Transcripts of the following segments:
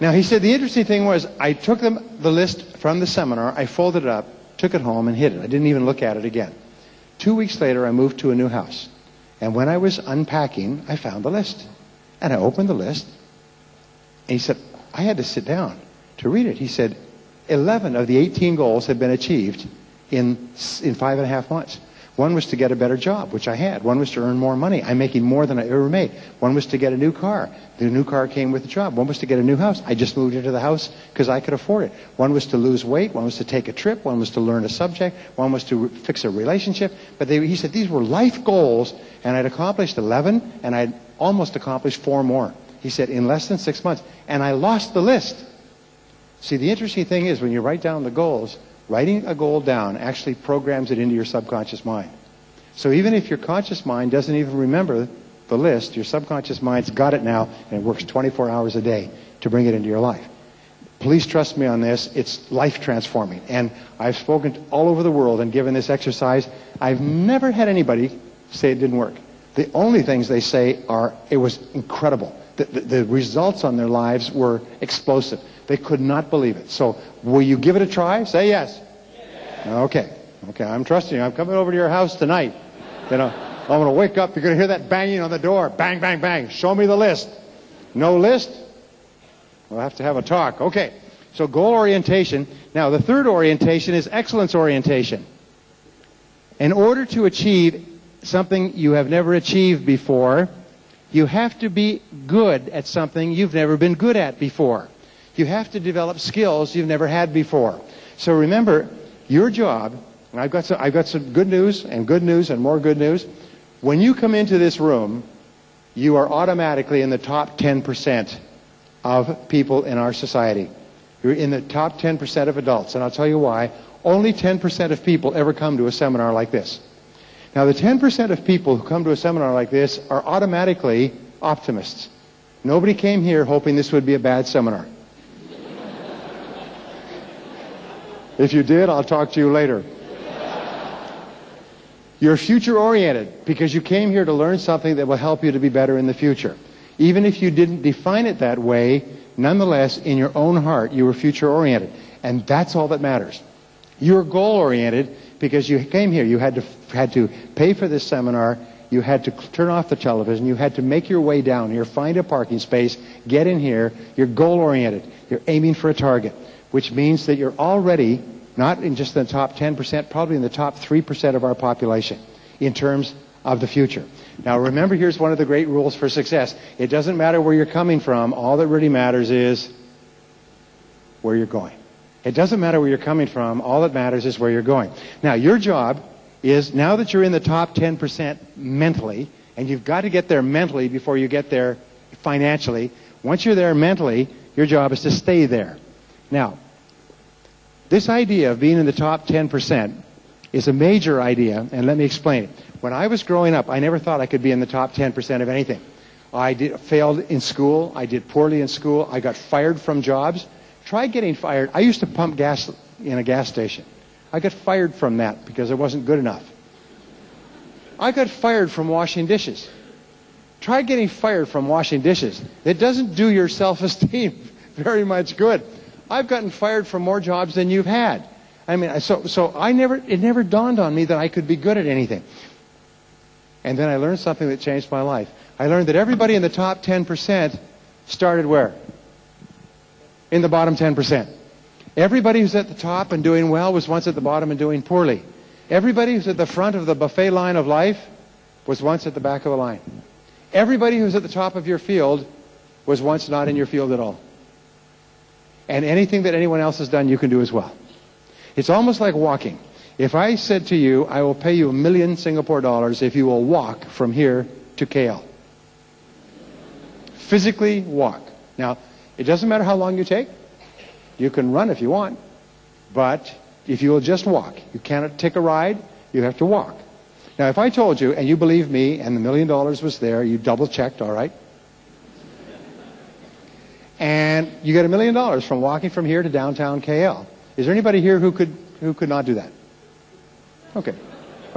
Now, he said the interesting thing was I took the list from the seminar, I folded it up, took it home, and hid it. I didn't even look at it again. 2 weeks later, I moved to a new house. And when I was unpacking, I found the list. And I opened the list. And he said, I had to sit down to read it. He said, 11 of the 18 goals had been achieved in 5.5 months. One was to get a better job, which I had. One was to earn more money. I'm making more than I ever made. One was to get a new car. The new car came with the job. One was to get a new house. I just moved into the house because I could afford it. One was to lose weight. One was to take a trip. One was to learn a subject. One was to fix a relationship. But he said these were life goals, and I'd accomplished 11, and I'd almost accomplished 4 more. He said in less than 6 months. And I lost the list. See, the interesting thing is when you write down the goals, writing a goal down actually programs it into your subconscious mind. So even if your conscious mind doesn't even remember the list, your subconscious mind's got it now, and it works 24 hours a day to bring it into your life. Please trust me on this. It's life transforming. And I've spoken all over the world and given this exercise. I've never had anybody say it didn't work. The only things they say are, it was incredible. The results on their lives were explosive. They could not believe it. So, will you give it a try? Say yes. Yes. Okay, I'm trusting you. I'm coming over to your house tonight. You know, I'm going to wake up. You're going to hear that banging on the door. Bang, bang, bang. Show me the list. No list? We'll have to have a talk. Okay, so goal orientation. Now, the third orientation is excellence orientation. In order to achieve something you have never achieved before, you have to be good at something you've never been good at before. You have to develop skills you've never had before. So remember, your job, and I've got some good news and more good news. When you come into this room, you are automatically in the top 10% of people in our society. You're in the top 10% of adults, and I'll tell you why. Only 10% of people ever come to a seminar like this. Now, the 10% of people who come to a seminar like this are automatically optimists. Nobody came here hoping this would be a bad seminar. If you did, I'll talk to you later. You're future-oriented because you came here to learn something that will help you to be better in the future. Even if you didn't define it that way, nonetheless, in your own heart, you were future-oriented. And that's all that matters. You're goal-oriented because you came here. You had to pay for this seminar. You had to turn off the television. You had to make your way down here, find a parking space, get in here. You're goal-oriented. You're aiming for a target, which means that you're already not in just the top 10%, probably in the top 3% of our population in terms of the future. Now remember, here's one of the great rules for success. It doesn't matter where you're coming from. All that really matters is where you're going. It doesn't matter where you're coming from. All that matters is where you're going. Now, your job is, now that you're in the top 10% mentally, and you've got to get there mentally before you get there financially, once you're there mentally, your job is to stay there. Now, this idea of being in the top 10% is a major idea, and let me explain it. When I was growing up, I never thought I could be in the top 10% of anything. I failed in school. I did poorly in school. I got fired from jobs. Try getting fired. I used to pump gas in a gas station. I got fired from that because I wasn't good enough. I got fired from washing dishes. Try getting fired from washing dishes. It doesn't do your self-esteem very much good. I've gotten fired from more jobs than you've had. I mean, it never dawned on me that I could be good at anything. And then I learned something that changed my life. I learned that everybody in the top 10% started where? In the bottom 10%. Everybody who's at the top and doing well was once at the bottom and doing poorly. Everybody who's at the front of the buffet line of life was once at the back of the line. Everybody who's at the top of your field was once not in your field at all. And anything that anyone else has done, you can do as well. It's almost like walking. If I said to you, I will pay you $1,000,000 Singapore dollars if you will walk from here to KL. Physically walk. Now, it doesn't matter how long you take. You can run if you want. But if you will just walk, you cannot take a ride, you have to walk. Now, if I told you, and you believe me, and the $1,000,000 was there, you double-checked, all right? And you get $1,000,000 from walking from here to downtown KL. Is there anybody here who could not do that? Okay.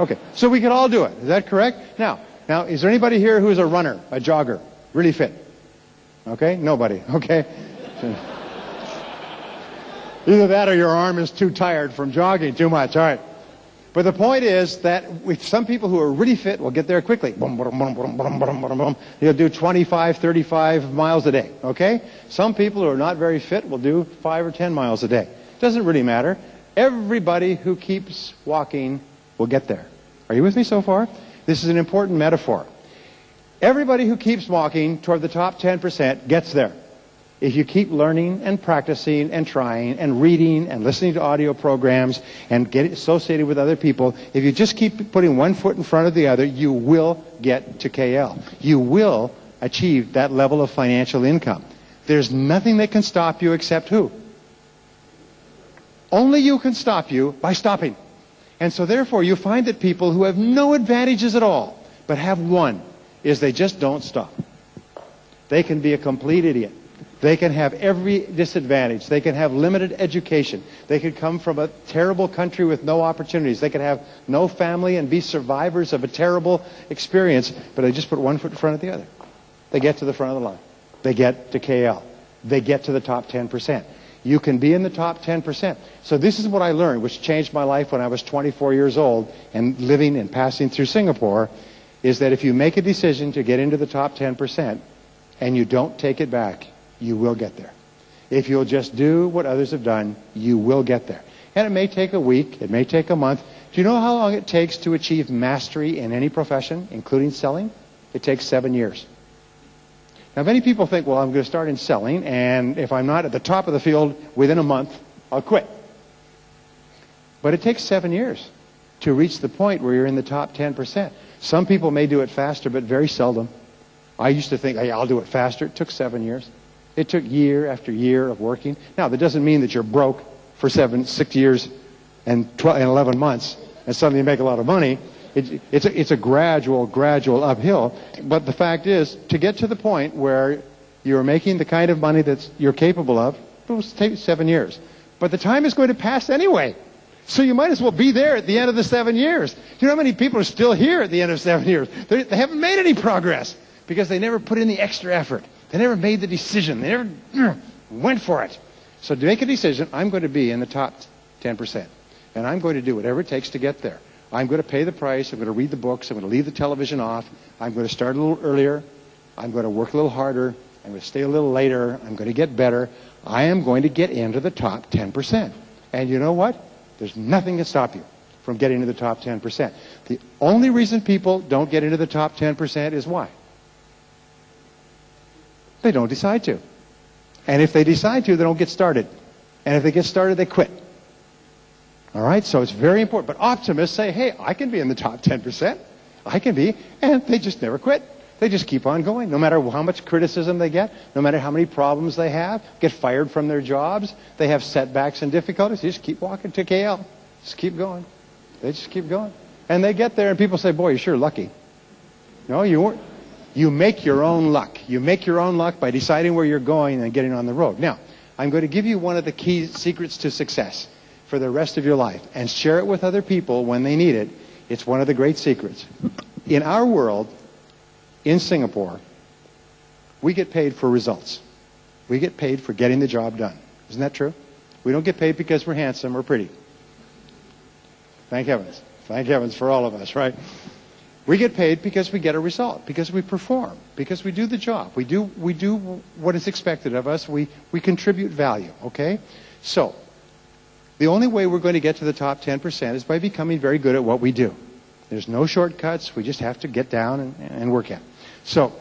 Okay. So we could all do it. Is that correct? Now, is there anybody here who is a runner, a jogger, really fit? Okay? Nobody. Okay? Either that or your arm is too tired from jogging too much. All right. But the point is that some people who are really fit will get there quickly. Boom, boom, boom, boom, boom, boom, boom, boom. You'll do 25, 35 miles a day, okay? Some people who are not very fit will do 5 or 10 miles a day. Doesn't really matter. Everybody who keeps walking will get there. Are you with me so far? This is an important metaphor. Everybody who keeps walking toward the top 10% gets there. If you keep learning and practicing and trying and reading and listening to audio programs and get associated with other people, if you just keep putting one foot in front of the other, you will get to KL. You will achieve that level of financial income. There's nothing that can stop you except who? Only you can stop you by stopping. And so therefore you find that people who have no advantages at all, but have one, is they just don't stop. They can be a complete idiot. They can have every disadvantage. They can have limited education. They could come from a terrible country with no opportunities. They could have no family and be survivors of a terrible experience, but they just put one foot in front of the other. They get to the front of the line. They get to KL. They get to the top 10%. You can be in the top 10%. So this is what I learned, which changed my life when I was 24 years old and living and passing through Singapore, is that if you make a decision to get into the top 10% and you don't take it back, you will get there. If you'll just do what others have done, you will get there. And it may take a week, it may take a month. Do you know how long it takes to achieve mastery in any profession, including selling? It takes 7 years. Now, many people think, well, I'm going to start in selling, and if I'm not at the top of the field within a month, I'll quit. But it takes 7 years to reach the point where you're in the top 10%. Some people may do it faster, but very seldom. I used to think, hey, I'll do it faster. It took 7 years. It took year after year of working. Now, that doesn't mean that you're broke for 6 years and 11 months and suddenly you make a lot of money. It's a gradual uphill. But the fact is, to get to the point where you're making the kind of money that you're capable of, it will take 7 years. But the time is going to pass anyway. So you might as well be there at the end of the 7 years. Do you know how many people are still here at the end of 7 years? They haven't made any progress because they never put in the extra effort. They never made the decision. They never went for it. So to make a decision, I'm going to be in the top 10%. And I'm going to do whatever it takes to get there. I'm going to pay the price. I'm going to read the books. I'm going to leave the television off. I'm going to start a little earlier. I'm going to work a little harder. I'm going to stay a little later. I'm going to get better. I am going to get into the top 10%. And you know what? There's nothing to stop you from getting to the top 10%. The only reason people don't get into the top 10% is why? They don't decide to. And if they decide to, they don't get started. And if they get started, they quit. All right? So it's very important. But optimists say, hey, I can be in the top 10%. I can be. And they just never quit. They just keep on going. No matter how much criticism they get, no matter how many problems they have, get fired from their jobs, they have setbacks and difficulties, they just keep walking to KL. Just keep going. They just keep going. And they get there and people say, boy, you're sure lucky. No, you weren't. You make your own luck. You make your own luck by deciding where you're going and getting on the road. Now, I'm going to give you one of the key secrets to success for the rest of your life and share it with other people when they need it. It's one of the great secrets. In our world, in Singapore, we get paid for results. We get paid for getting the job done. Isn't that true? We don't get paid because we're handsome or pretty. Thank heavens. Thank heavens for all of us, right? We get paid because we get a result, because we perform, because we do the job. We do what is expected of us. We contribute value, okay? So, the only way we're going to get to the top 10% is by becoming very good at what we do. There's no shortcuts. We just have to get down and work at it. So,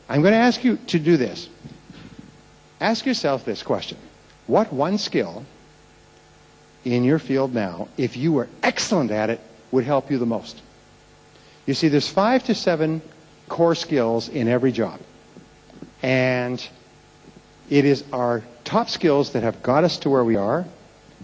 I'm going to ask you to do this. Ask yourself this question. What one skill in your field now, if you were excellent at it, would help you the most? You see, there's 5 to 7 core skills in every job. And it is our top skills that have got us to where we are,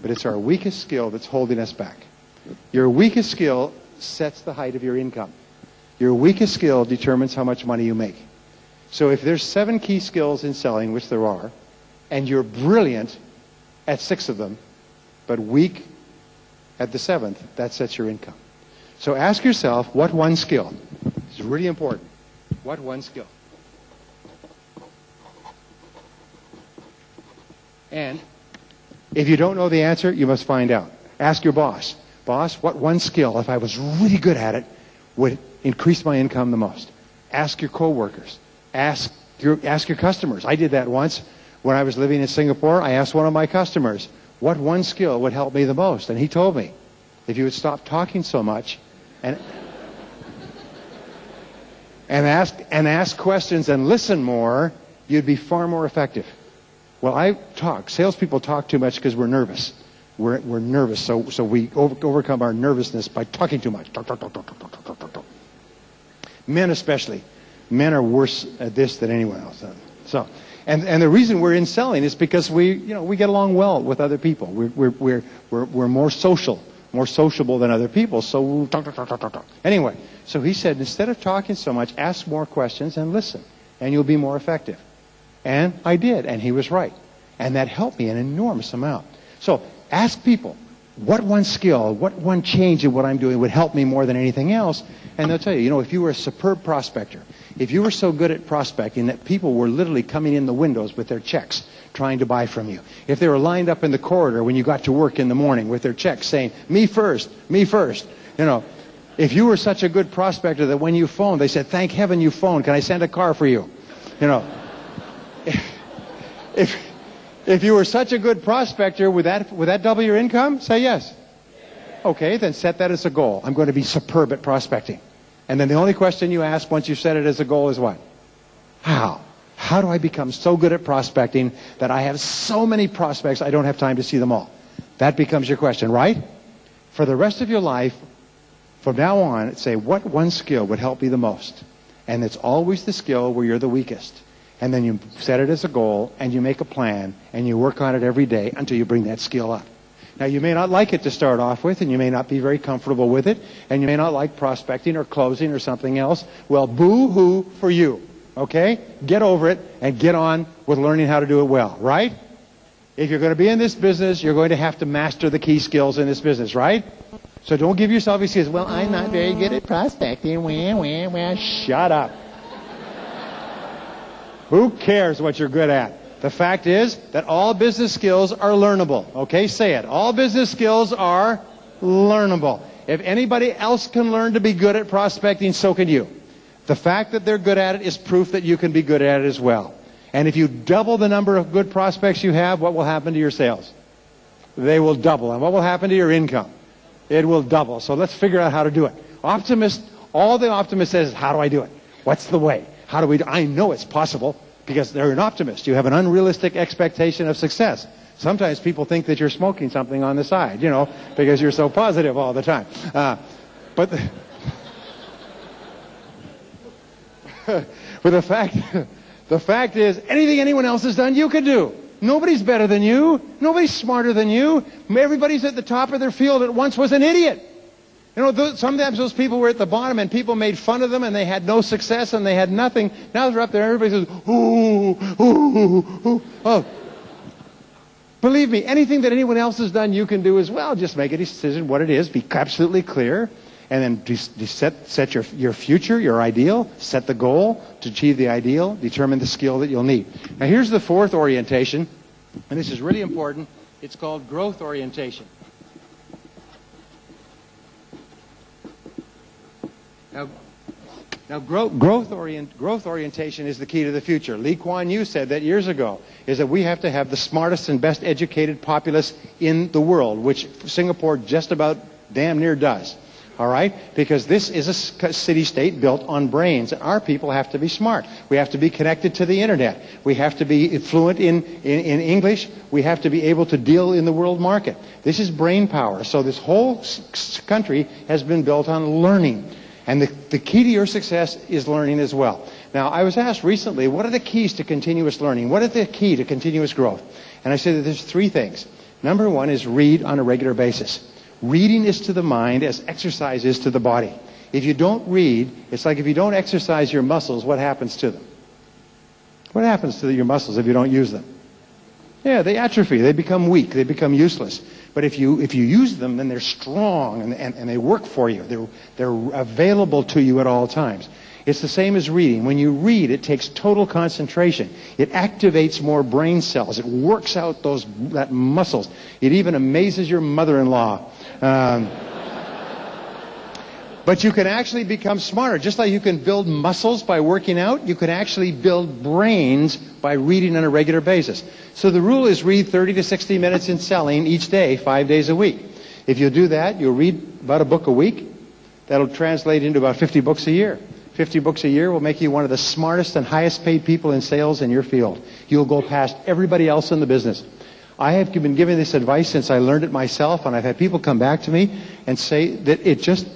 but it's our weakest skill that's holding us back. Your weakest skill sets the height of your income. Your weakest skill determines how much money you make. So if there's 7 key skills in selling, which there are, and you're brilliant at 6 of them, but weak at the 7th, that sets your income. So ask yourself, what one skill? It's really important. What one skill? And If you don't know the answer, you must find out. Ask your boss. Boss, what one skill, if I was really good at it, would increase my income the most? Ask your coworkers. Ask your customers. I did that once when I was living in Singapore. I asked one of my customers, what one skill would help me the most? And he told me, if you would stop talking so much and ask questions and listen more, you'd be far more effective. Well, I talk. Salespeople talk too much because we're nervous. We're nervous, so we overcome our nervousness by talking too much. Talk. Men especially. Men are worse at this than anyone else. So, and the reason we're in selling is because we get along well with other people. We're more social, more sociable than other people. So we'll talk. Anyway, so he said, instead of talking so much, ask more questions and listen, and you'll be more effective. And I did, and he was right. And that helped me an enormous amount. So ask people, what one skill, what one change in what I'm doing would help me more than anything else? And they'll tell you, if you were a superb prospector, if you were so good at prospecting that people were literally coming in the windows with their checks trying to buy from you, if they were lined up in the corridor when you got to work in the morning with their checks saying, me first, if you were such a good prospector that when you phoned, they said, thank heaven you phoned, can I send a car for you? If you were such a good prospector, would that double your income? Say yes. Okay, then set that as a goal. I'm going to be superb at prospecting. And then the only question you ask once you've set it as a goal is what? How? How do I become so good at prospecting that I have so many prospects I don't have time to see them all? That becomes your question, right? For the rest of your life, from now on, say, what one skill would help me the most? And it's always the skill where you're the weakest. And then you set it as a goal, and you make a plan, and you work on it every day until you bring that skill up. Now, you may not like it to start off with, and you may not be very comfortable with it, and you may not like prospecting or closing or something else. Well, boo-hoo for you, okay? Get over it and get on with learning how to do it well, right? If you're going to be in this business, you're going to have to master the key skills in this business, right? So don't give yourself excuses. Well, I'm not very good at prospecting. Well, shut up. Who cares what you're good at? The fact is that all business skills are learnable. Okay, say it. All business skills are learnable. If anybody else can learn to be good at prospecting, so can you. The fact that they're good at it is proof that you can be good at it as well. And if you double the number of good prospects you have, what will happen to your sales? They will double. And what will happen to your income? It will double. So let's figure out how to do it. All the optimist says is, how do I do it? What's the way? How do we do it? I know it's possible because they're an optimist. You have an unrealistic expectation of success. Sometimes people think that you're smoking something on the side, because you're so positive all the time. But the fact is, anything anyone else has done, you could do. Nobody's better than you. Nobody's smarter than you. Everybody's at the top of their field that once was an idiot. Sometimes those people were at the bottom and people made fun of them and they had no success and they had nothing. Now they're up there and everybody says, ooh. Oh. Believe me, anything that anyone else has done, you can do as well. Just make a decision what it is. Be absolutely clear. And then set your future, your ideal. Set the goal to achieve the ideal. Determine the skill that you'll need. Now here's the fourth orientation. And this is really important. It's called growth orientation. Now growth orientation is the key to the future. Lee Kuan Yew said that years ago, is that we have to have the smartest and best educated populace in the world, which Singapore just about damn near does. All right? Because this is a city-state built on brains. And our people have to be smart. We have to be connected to the internet. We have to be fluent in English. We have to be able to deal in the world market. This is brain power. So this whole country has been built on learning. And the key to your success is learning as well. Now, I was asked recently, what are the keys to continuous learning? What is the key to continuous growth? And I said that there's three things. Number one is read on a regular basis. Reading is to the mind as exercise is to the body. If you don't read, it's like if you don't exercise your muscles, what happens to them? What happens to your muscles if you don't use them? Yeah, they atrophy. They become weak. They become useless. But if you use them, then they're strong and they work for you. They're available to you at all times. It's the same as reading. When you read, it takes total concentration. It activates more brain cells. It works out that muscles. It even amazes your mother-in-law. But you can actually become smarter. Just like you can build muscles by working out, you can actually build brains by reading on a regular basis. So the rule is read 30 to 60 minutes in selling each day, 5 days a week. If you do that, you'll read about a book a week. That'll translate into about 50 books a year. 50 books a year will make you one of the smartest and highest paid people in sales in your field. You'll go past everybody else in the business. I have been giving this advice since I learned it myself, and I've had people come back to me and say that it just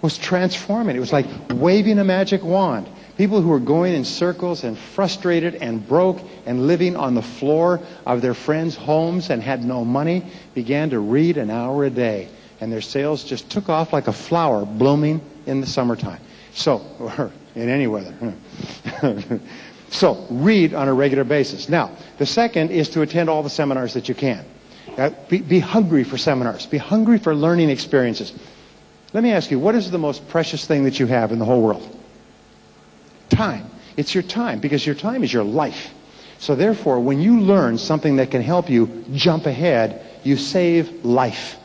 was transforming. It was like waving a magic wand. People who were going in circles and frustrated and broke and living on the floor of their friends' homes and had no money began to read an hour a day. And their sales just took off like a flower blooming in the summertime. So, or in any weather. So, read on a regular basis. Now, the second is to attend all the seminars that you can. Be hungry for seminars. Be hungry for learning experiences. Let me ask you, what is the most precious thing that you have in the whole world? Time. It's your time, because your time is your life. So therefore, when you learn something that can help you jump ahead, you save life.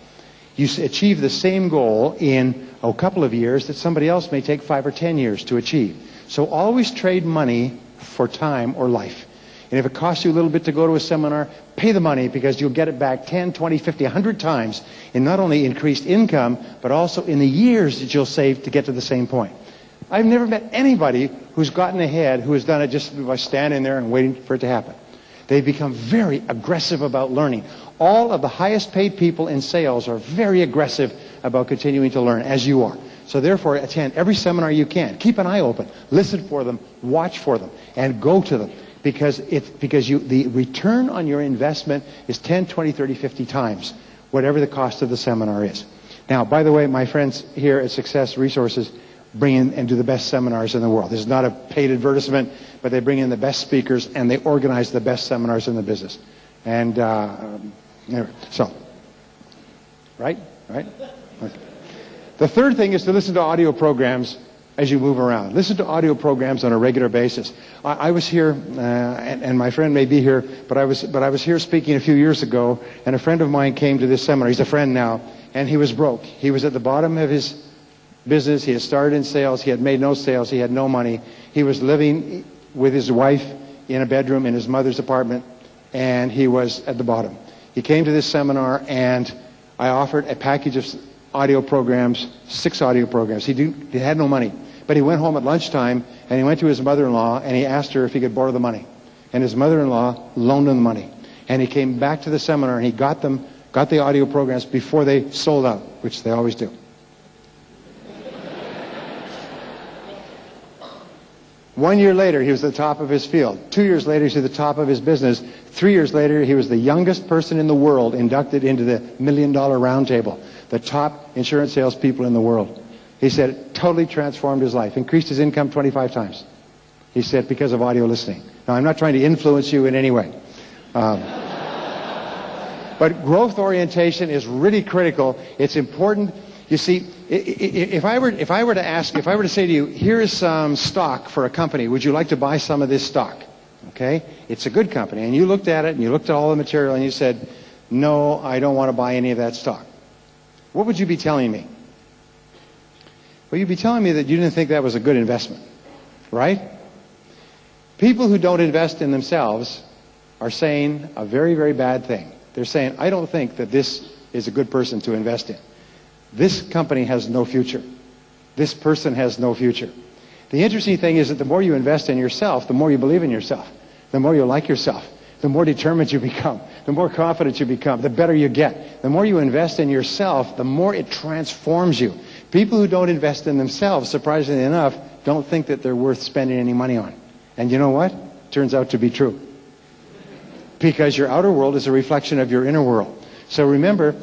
You achieve the same goal in a couple of years that somebody else may take 5 or 10 years to achieve. So always trade money for time or life. And if it costs you a little bit to go to a seminar, pay the money, because you'll get it back 10, 20, 50, 100 times in not only increased income, but also in the years that you'll save to get to the same point. I've never met anybody who's gotten ahead who has done it just by standing there and waiting for it to happen. They've become very aggressive about learning. All of the highest paid people in sales are very aggressive about continuing to learn, as you are. So therefore, attend every seminar you can. Keep an eye open. Listen for them. Watch for them. And go to them. Because the return on your investment is 10, 20, 30, 50 times whatever the cost of the seminar is. Now, by the way, my friends here at Success Resources bring in and do the best seminars in the world. This is not a paid advertisement, but they bring in the best speakers and they organize the best seminars in the business. And so, right? Okay. The third thing is to listen to audio programs as you move around. Listen to audio programs on a regular basis. I was here, and my friend may be here, but I was here speaking a few years ago, and a friend of mine came to this seminar. He's a friend now, and he was broke. He was at the bottom of his business. He had started in sales. He had made no sales. He had no money. He was living with his wife in a bedroom in his mother's apartment, and he was at the bottom. He came to this seminar, and I offered a package of audio programs, 6 audio programs. He had no money. But he went home at lunchtime, and he went to his mother-in-law, and he asked her if he could borrow the money. And his mother-in-law loaned him the money. And he came back to the seminar, and he got the audio programs before they sold out, which they always do. 1 year later, he was at the top of his field. 2 years later, he was at the top of his business. 3 years later, he was the youngest person in the world inducted into the $1 Million Roundtable, the top insurance salespeople in the world. He said it totally transformed his life, increased his income 25 times. He said because of audio listening. Now, I'm not trying to influence you in any way. But growth orientation is really critical. It's important. You see, if I were to say to you, here is some stock for a company, would you like to buy some of this stock? Okay? It's a good company. And you looked at it, and you looked at all the material, and you said, no, I don't want to buy any of that stock. What would you be telling me? Well, you'd be telling me that you didn't think that was a good investment, right? People who don't invest in themselves are saying a very, very bad thing. They're saying, I don't think that this is a good person to invest in. This company has no future. This person has no future. The interesting thing is that the more you invest in yourself, the more you believe in yourself, the more you like yourself, the more determined you become, the more confident you become, the better you get. The more you invest in yourself, the more it transforms you. People who don't invest in themselves, surprisingly enough, don't think that they're worth spending any money on. And you know what? Turns out to be true. Because your outer world is a reflection of your inner world. So remember,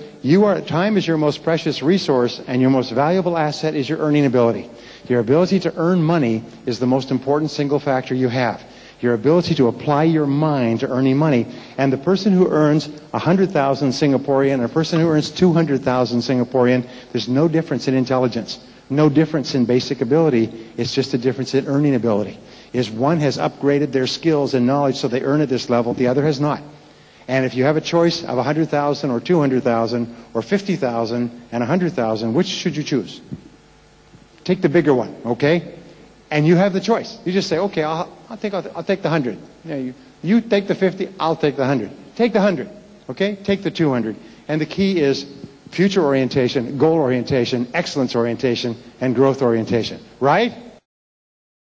time is your most precious resource, and your most valuable asset is your earning ability. Your ability to earn money is the most important single factor you have. Your ability to apply your mind to earning money. And the person who earns 100,000 Singaporean and a person who earns 200,000 Singaporean, there's no difference in intelligence. no difference in basic ability. It's just a difference in earning ability. Is one has upgraded their skills and knowledge so they earn at this level, the other has not. And if you have a choice of 100,000 or 200,000 or 50,000 and 100,000, which should you choose? Take the bigger one, okay? And you have the choice. You just say, okay, I'll take the 100. Yeah, you take the 50, I'll take the 100. Take the 100, okay? Take the 200. And the key is future orientation, goal orientation, excellence orientation, and growth orientation. Right?